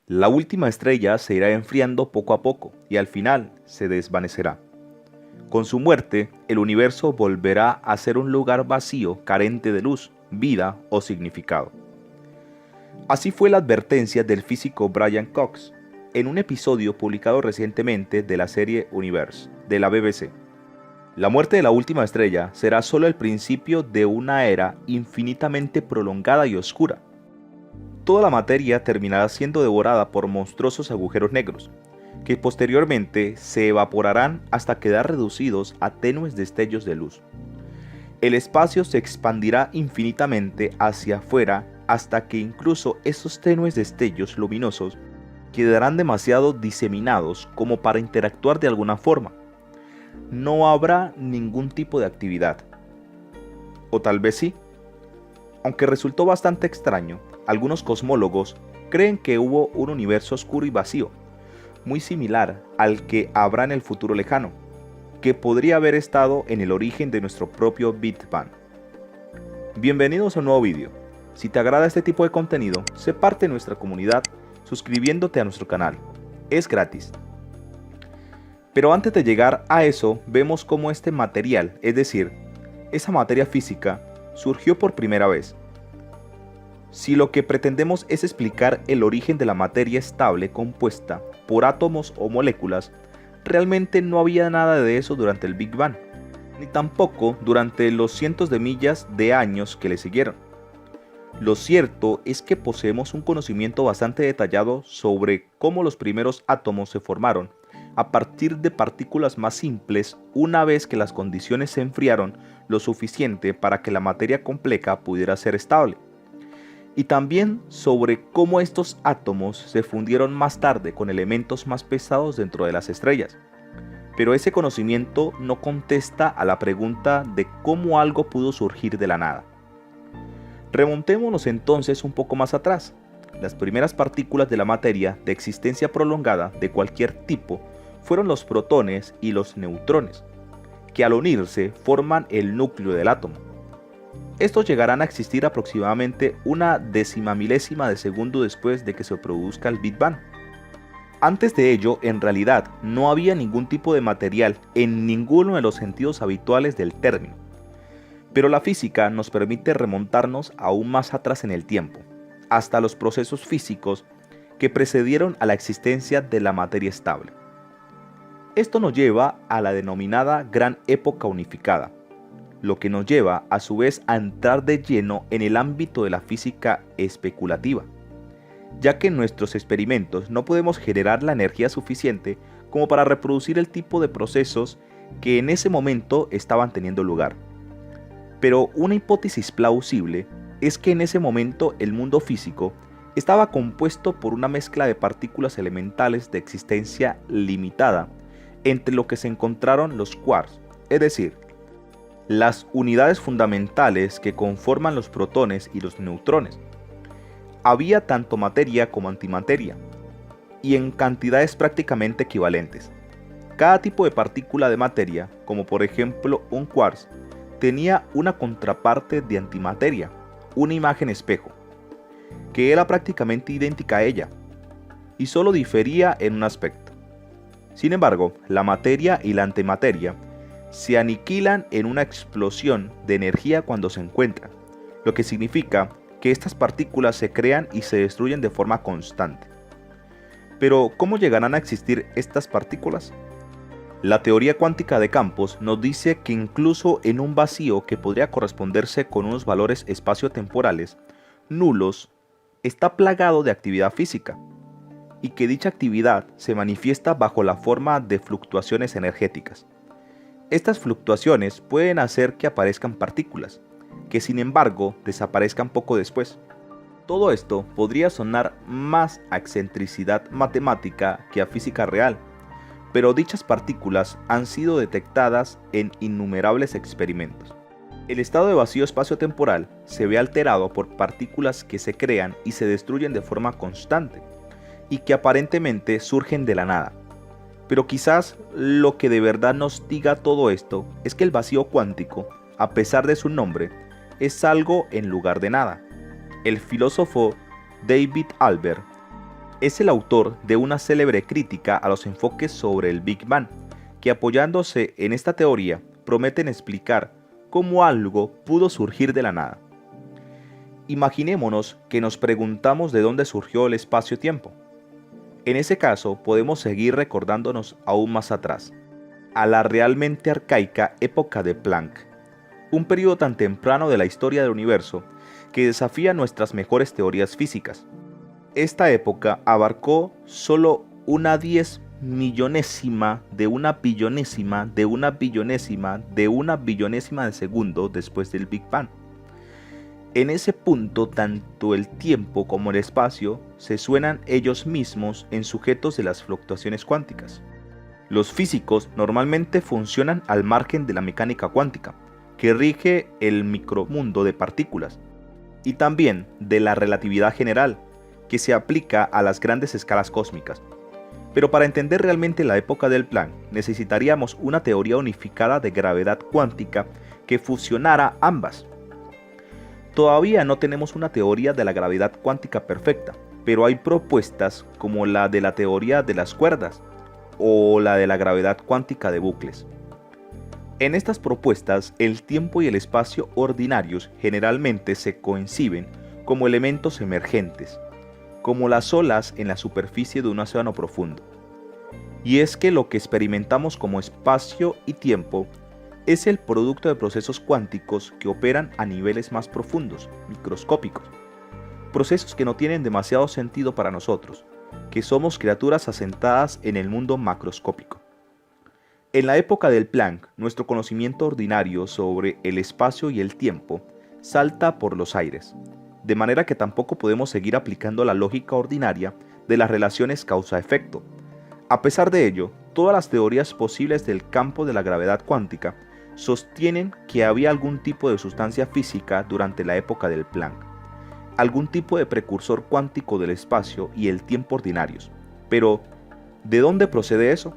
La última estrella se irá enfriando poco a poco y al final se desvanecerá. Con su muerte, el universo volverá a ser un lugar vacío, carente de luz, vida o significado. Así fue la advertencia del físico Brian Cox en un episodio publicado recientemente de la serie Universe, de la BBC. La muerte de la última estrella será solo el principio de una era infinitamente prolongada y oscura. Toda la materia terminará siendo devorada por monstruosos agujeros negros, que posteriormente se evaporarán hasta quedar reducidos a tenues destellos de luz. El espacio se expandirá infinitamente hacia afuera hasta que incluso esos tenues destellos luminosos quedarán demasiado diseminados como para interactuar de alguna forma. No habrá ningún tipo de actividad. O tal vez sí. Aunque resultó bastante extraño, algunos cosmólogos creen que hubo un universo oscuro y vacío, muy similar al que habrá en el futuro lejano, que podría haber estado en el origen de nuestro propio Big Bang. Bienvenidos a un nuevo vídeo. Si te agrada este tipo de contenido, sé parte de nuestra comunidad suscribiéndote a nuestro canal. Es gratis. Pero antes de llegar a eso, vemos cómo este material, es decir, esa materia física, surgió por primera vez. Si lo que pretendemos es explicar el origen de la materia estable compuesta por átomos o moléculas, realmente no había nada de eso durante el Big Bang, ni tampoco durante los cientos de millas de años que le siguieron. Lo cierto es que poseemos un conocimiento bastante detallado sobre cómo los primeros átomos se formaron a partir de partículas más simples una vez que las condiciones se enfriaron lo suficiente para que la materia compleja pudiera ser estable. Y también sobre cómo estos átomos se fundieron más tarde con elementos más pesados dentro de las estrellas. Pero ese conocimiento no contesta a la pregunta de cómo algo pudo surgir de la nada. Remontémonos entonces un poco más atrás. Las primeras partículas de la materia de existencia prolongada de cualquier tipo fueron los protones y los neutrones, que al unirse forman el núcleo del átomo. Estos llegarán a existir aproximadamente una decimamilésima de segundo después de que se produzca el Big Bang. Antes de ello, en realidad, no había ningún tipo de material en ninguno de los sentidos habituales del término. Pero la física nos permite remontarnos aún más atrás en el tiempo, hasta los procesos físicos que precedieron a la existencia de la materia estable. Esto nos lleva a la denominada Gran Época Unificada, lo que nos lleva a su vez a entrar de lleno en el ámbito de la física especulativa, ya que en nuestros experimentos no podemos generar la energía suficiente como para reproducir el tipo de procesos que en ese momento estaban teniendo lugar. Pero una hipótesis plausible es que en ese momento el mundo físico estaba compuesto por una mezcla de partículas elementales de existencia limitada, entre lo que se encontraron los quarks, es decir, las unidades fundamentales que conforman los protones y los neutrones. Había tanto materia como antimateria, y en cantidades prácticamente equivalentes. Cada tipo de partícula de materia, como por ejemplo un quark, tenía una contraparte de antimateria, una imagen espejo, que era prácticamente idéntica a ella, y solo difería en un aspecto. Sin embargo, la materia y la antimateria se aniquilan en una explosión de energía cuando se encuentran, lo que significa que estas partículas se crean y se destruyen de forma constante. Pero, ¿cómo llegarán a existir estas partículas? La teoría cuántica de campos nos dice que incluso en un vacío que podría corresponderse con unos valores espaciotemporales nulos, está plagado de actividad física, y que dicha actividad se manifiesta bajo la forma de fluctuaciones energéticas. Estas fluctuaciones pueden hacer que aparezcan partículas, que sin embargo desaparezcan poco después. Todo esto podría sonar más a excentricidad matemática que a física real, pero dichas partículas han sido detectadas en innumerables experimentos. El estado de vacío espacio-temporal se ve alterado por partículas que se crean y se destruyen de forma constante, y que aparentemente surgen de la nada. Pero quizás lo que de verdad nos diga todo esto es que el vacío cuántico, a pesar de su nombre, es algo en lugar de nada. El filósofo David Albert Es el autor de una célebre crítica a los enfoques sobre el Big Bang, que apoyándose en esta teoría prometen explicar cómo algo pudo surgir de la nada. Imaginémonos que nos preguntamos de dónde surgió el espacio-tiempo. En ese caso podemos seguir recordándonos aún más atrás, a la realmente arcaica época de Planck, un periodo tan temprano de la historia del universo que desafía nuestras mejores teorías físicas. Esta época abarcó solo una 10 millonésima de una billonésima de una billonésima de una billonésima de segundo después del Big Bang. En ese punto, tanto el tiempo como el espacio se suenan ellos mismos en sujetos de las fluctuaciones cuánticas. Los físicos normalmente funcionan al margen de la mecánica cuántica, que rige el micromundo de partículas, y también de la relatividad general, que se aplica a las grandes escalas cósmicas. Pero para entender realmente la época del Planck, necesitaríamos una teoría unificada de gravedad cuántica que fusionara ambas. Todavía no tenemos una teoría de la gravedad cuántica perfecta, pero hay propuestas como la de la teoría de las cuerdas o la de la gravedad cuántica de bucles. En estas propuestas, el tiempo y el espacio ordinarios generalmente se conciben como elementos emergentes, como las olas en la superficie de un océano profundo. Y es que lo que experimentamos como espacio y tiempo es el producto de procesos cuánticos que operan a niveles más profundos, microscópicos. Procesos que no tienen demasiado sentido para nosotros, que somos criaturas asentadas en el mundo macroscópico. En la época del Planck, nuestro conocimiento ordinario sobre el espacio y el tiempo salta por los aires, de manera que tampoco podemos seguir aplicando la lógica ordinaria de las relaciones causa-efecto. A pesar de ello, todas las teorías posibles del campo de la gravedad cuántica sostienen que había algún tipo de sustancia física durante la época del Planck, algún tipo de precursor cuántico del espacio y el tiempo ordinarios. Pero, ¿de dónde procede eso?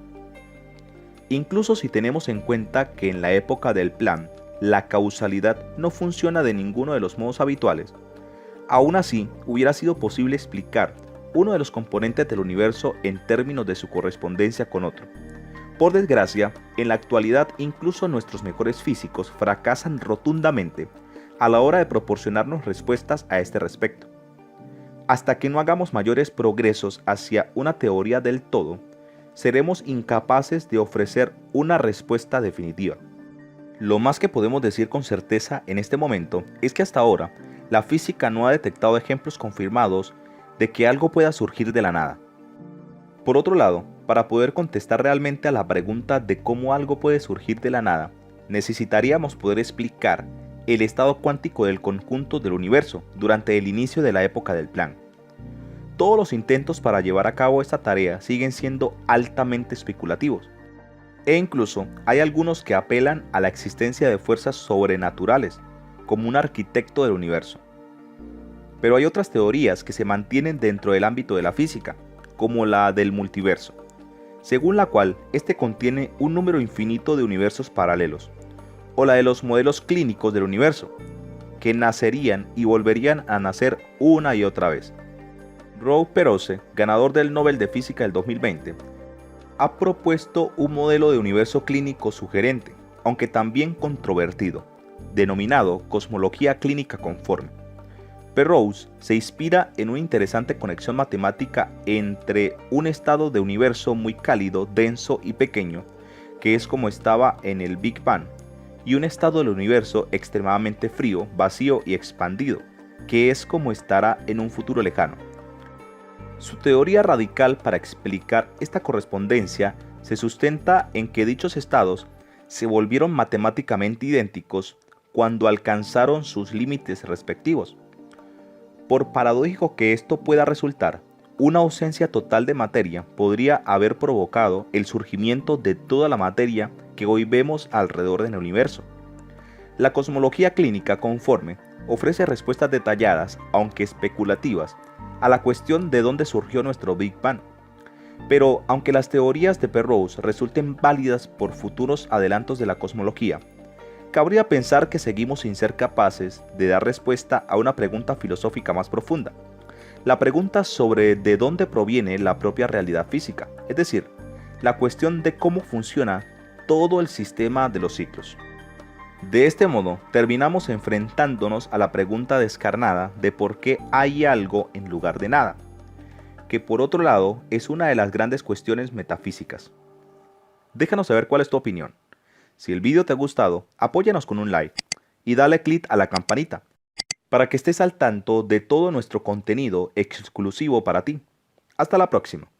Incluso si tenemos en cuenta que en la época del Planck la causalidad no funciona de ninguno de los modos habituales, aún así hubiera sido posible explicar uno de los componentes del universo en términos de su correspondencia con otro. Por desgracia, en la actualidad incluso nuestros mejores físicos fracasan rotundamente a la hora de proporcionarnos respuestas a este respecto. Hasta que no hagamos mayores progresos hacia una teoría del todo, seremos incapaces de ofrecer una respuesta definitiva. Lo más que podemos decir con certeza en este momento es que hasta ahora la física no ha detectado ejemplos confirmados de que algo pueda surgir de la nada. Por otro lado, para poder contestar realmente a la pregunta de cómo algo puede surgir de la nada, necesitaríamos poder explicar el estado cuántico del conjunto del universo durante el inicio de la época del Planck. Todos los intentos para llevar a cabo esta tarea siguen siendo altamente especulativos, e incluso hay algunos que apelan a la existencia de fuerzas sobrenaturales, como un arquitecto del universo. Pero hay otras teorías que se mantienen dentro del ámbito de la física, como la del multiverso, según la cual este contiene un número infinito de universos paralelos, o la de los modelos clínicos del universo, que nacerían y volverían a nacer una y otra vez. Rob Perouse, ganador del Nobel de Física del 2020, ha propuesto un modelo de universo clínico sugerente, aunque también controvertido, denominado cosmología clínica conforme. Perouse se inspira en una interesante conexión matemática entre un estado de universo muy cálido, denso y pequeño, que es como estaba en el Big Bang, y un estado del universo extremadamente frío, vacío y expandido, que es como estará en un futuro lejano. Su teoría radical para explicar esta correspondencia se sustenta en que dichos estados se volvieron matemáticamente idénticos cuando alcanzaron sus límites respectivos. Por paradójico que esto pueda resultar, una ausencia total de materia podría haber provocado el surgimiento de toda la materia que hoy vemos alrededor del universo. La cosmología clínica conforme ofrece respuestas detalladas, aunque especulativas, a la cuestión de dónde surgió nuestro Big Bang. Pero aunque las teorías de Perouse resulten válidas por futuros adelantos de la cosmología, cabría pensar que seguimos sin ser capaces de dar respuesta a una pregunta filosófica más profunda, la pregunta sobre de dónde proviene la propia realidad física, es decir, la cuestión de cómo funciona todo el sistema de los ciclos. De este modo, terminamos enfrentándonos a la pregunta descarnada de por qué hay algo en lugar de nada, que por otro lado es una de las grandes cuestiones metafísicas. Déjanos saber cuál es tu opinión. Si el vídeo te ha gustado, apóyanos con un like y dale click a la campanita para que estés al tanto de todo nuestro contenido exclusivo para ti. Hasta la próxima.